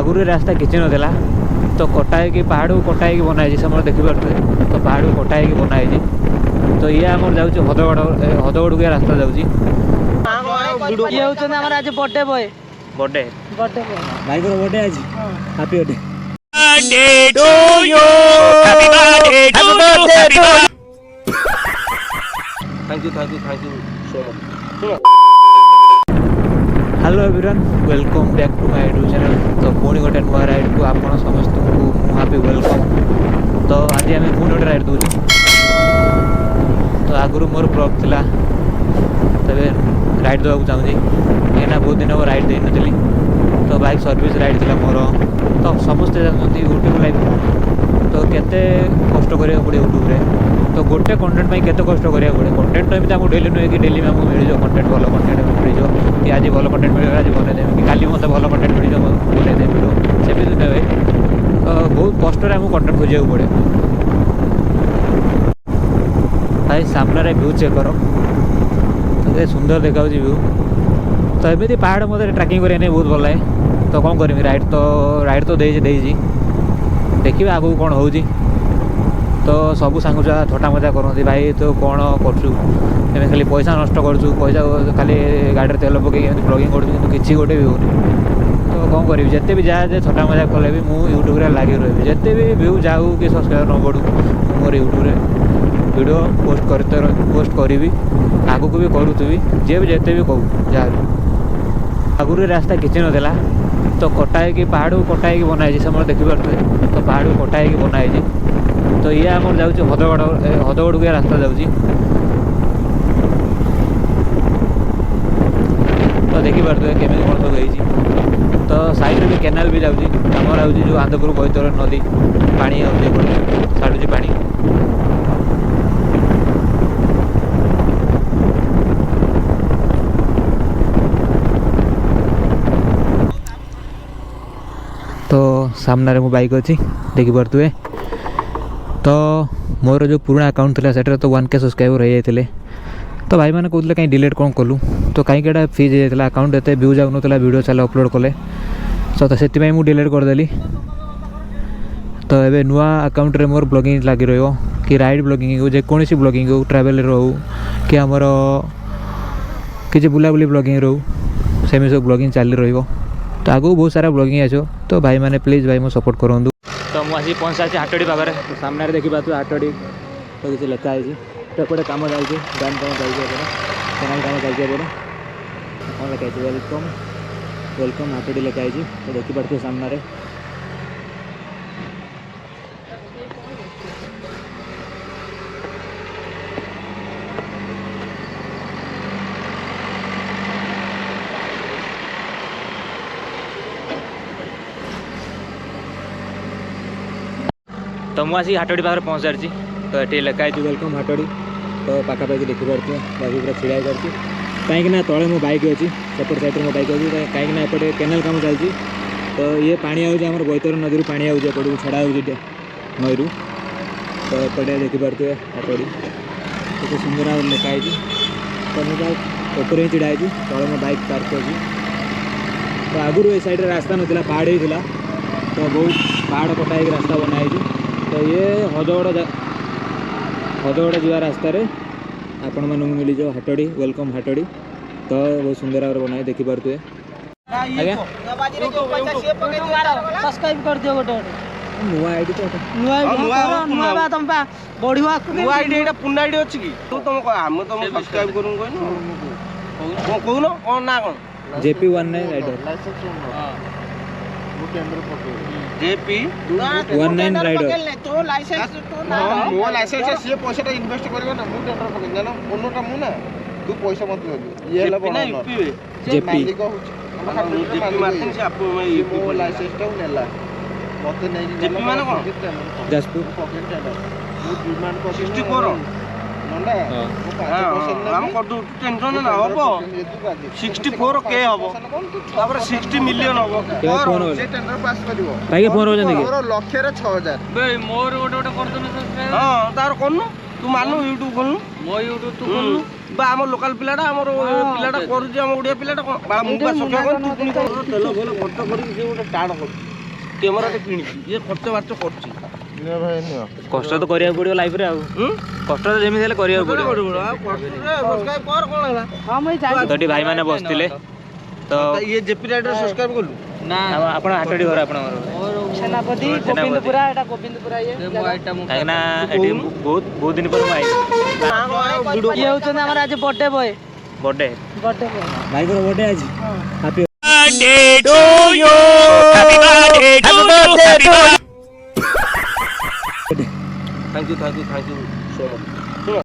आगुरी रास्ता किसी नाला तो कटा है पहाड़ को कटा है बनाई से देखिपे तो पहाड़ को कटा है बनाई तो ये आम जाऊँ हदगड़ के रास्ता जाऊँगी आज birthday boy birthday birthday boy भाई को बर्थडे आज happy birthday thank you so much. Hello everyone welcome back to my YouTube channel. तो पुणी गोटे नुआ राइड को आपन समस्त को हापी वेलकम। तो आज आम पुणी गोटे राइड दूँ तो आगुरी मोर ब्लॉग थिला तबे राइड देवाक चाहूँगी कहीं बहुत दिन हम राइड दे नी तो बाइक सर्विस राइड थिला मोर तो समस्ते जानते यूट्यूब लाइफ तो केते कष्ट करिया पड़े यूट्यूब रे तो गोटे कंटेंट में केते कष्ट करिया पड़े कंटेंट तो एमती डेली नुहे कि डेली आमको मिल जाओ कंटेंट भल कंटेंट मिल कि आज भल कंटेंट मिल आज बनईदेवी कि काली मत भल कंटेंट मिल जाओ बनईदेवी वीडियो सेमती नुहे तो बहुत कष्ट आमको कंटेंट खोजा पड़े। भाई सामने व्यू चेक कर तो सुंदर देखा व्यू तो एमती पहाड़ मत ट्रैकिंग करने बहुत भल लगे तो कौन करमी राइड तो देजी देखिए आगू कौन हो तो सबू सांग छुआ थटा मजा करती भाई तो कौन कर खाली पैसा नष्ट करूँ पैसा खाली गाड़ी तेल पकई ब्लॉगिंग करूँ किसी गोटे भी होनी तो कौन करी जिते भी जाए थटा मजा कले भी मुझे यूट्यूब लगे रही जिते भी व्यू जाऊ कि सब्सक्राइबर न बढ़ू मोर यूट्यूब वीडियो पोस्ट करी आगू को भी करूथी जी भी जिते भी कहूँ जहाँ आगुरी रास्ता किसी नाला तो कटा है पहाड़ को कटा है बनाई से देखिपे तो पहाड़ को कटा है बनाई तो ये आम जाऊँ हदगड़ के रास्ता जाऊँगी तो देखिपे केमी कौन सब होती तो साइड में भी केनाल भी जाऊँगी आमर आऊँगी जो आंध्रपुर बैतर नदी पानी आऊँगी छाड़ू पानी तो सामने मो बाइक अच्छी देखिपे तो मोर जो पुराना अकाउंट था सेटा तो 1K सब्सक्राइबर हो जाते तो भाई मैंने कहते कहीं डिलीट कौन कलु तो कहीं फ्रीज हो जाता अकाउंट एत व्यू जाऊन वीडियो चल अपलोड कले तो से मुझे डिलीट करदेली तो ये नुआ अकाउंट रे मोर ब्लॉगिंग लगी रही कि राइड ब्लॉगिंग हो जेकोसी ब्लॉगिंग हो ट्रावेल रो कि आमर किसी बुलाबुली ब्लॉगिंग रो सेमी सब ब्लॉगिंग चली रही तो आगू बहुत सारा ब्लॉगिंग आसो तो भाई मैंने प्लीज भाई मो सपोर्ट करूँ तो मुझे पहुँचा हाटड़ी पाखे तो सामने देखा हाटड़ी तो किसी लिखाई तो एपटे कम चलती डैम कम चलती केनाल कम चलती कौन लिखाई वेलकम वेलकम हाटड़ी लिखाई तो देखिपे सामने तो मुझे हाटड़ी पाखे पहुँच सारी तो ये लिखाई वेलकम हाटड़ी तो पाखापाखि देखिपे बाकी पूरा छिड़ा कर कहीं तले मो बाइक अच्छी सेपट साइड मो बाइक अच्छी कहीं एपटे केनाल कम चलती तो ये पानी आम बैतर नदी पानी आगे छड़ा हो नई तो एपटे देखिपे हाटड़ी तो सुंदर भाव लिखाई तो मुझे ऊपर ही छिड़ा तले मो बाइक पार्क अच्छी तो आगुरी ये साइड रास्ता नाला पहाड़ ही तो बहुत पहाड़ कटा रास्ता बनाई तो ये हदगड़ जा रास्तार आपण मानू मिल जाओ हाटड़ी वेलकम हाटड़ी तो बहुत सुंदर भाव बनाई देखिपे सब्सक्राइब कर दियो गोटे नुआ आईडी तो नुआ तुम बढ़िया नुआ आईडी एटा पुना आईडी अछि की तू तुम हम तुम सब्सक्राइब करू कहनो कहनो कोन ना कोन JP19 राइडर JP 19 राइडर तो लाइसेंस तो ना मो लाइसेंस से पैसा इन्वेस्ट करबो ना मु टेंडर पके जानो ओनोटा मु ना तू पैसा मत ले ये हला बना JP मालिक होछ JP मार्टिन से आपको मैं मो लाइसेंस तो नेला मते नै JP माने कोन जाजपुर पॉकेट टेंडर मु डिमांड को 64 नंदा हम कर दू टेंशन ना होबो 64 के होबो तापर 60 मिलियन होबो से टेंडर पास करिवो भाई फोन हो जंदी मोर लक्ष्य रे 6000 बे मोर गोटे कर दनु सब्सक्राइब हां तार कोन तू मानु YouTube कोन मो YouTube तू कोन बा हम लोकल पिलाडा हमर पिलाडा करू जे हम ओडिया पिलाडा बा मु बा सख्या कोन तू कोन तेल भलो खर्च करी जे गोटे टाण कर କ୍ୟାମେରାଟେ କିଣିଛି ଇଏ ଖର୍ଚ୍ଚ ବାର୍ଚ୍ଚ କରୁଛି କଷ୍ଟ ତ କରିବାକୁ ପଡ଼ିବ ଲାଇଫରେ ଆଉ କଷ୍ଟ ତ ଯେମିତି ହେଲେ କରିବାକୁ ପଡ଼ିବ ସବସ୍କ୍ରାଇବ କର କ'ଣ ହେଲା ହଁ ମୁଁ ତ ଏଠି ଭାଇମାନେ ବସିଥିଲେ ତ ଇଏ ଜେପି ରାଇଡର ସବସ୍କ୍ରାଇବ କଲୁ ନା ଆପଣ ହାଟଟି ଘର ଆପଣଙ୍କର ସେନାପତି ଗୋବିନ୍ଦପୁରା ଏଟା ଗୋବିନ୍ଦପୁରା ଇଏ କାହିଁକିନା ଏଠି ବହୁତ ଦିନ ପରେ ମୁଁ ଆଇଛି ଇଏ ହଉଛନ୍ତି ଆମର ଆଜି birthday boy birthday birthday boy ଭାଇଙ୍କର ବର୍ଥଡେ ଆଜି happy thank you so much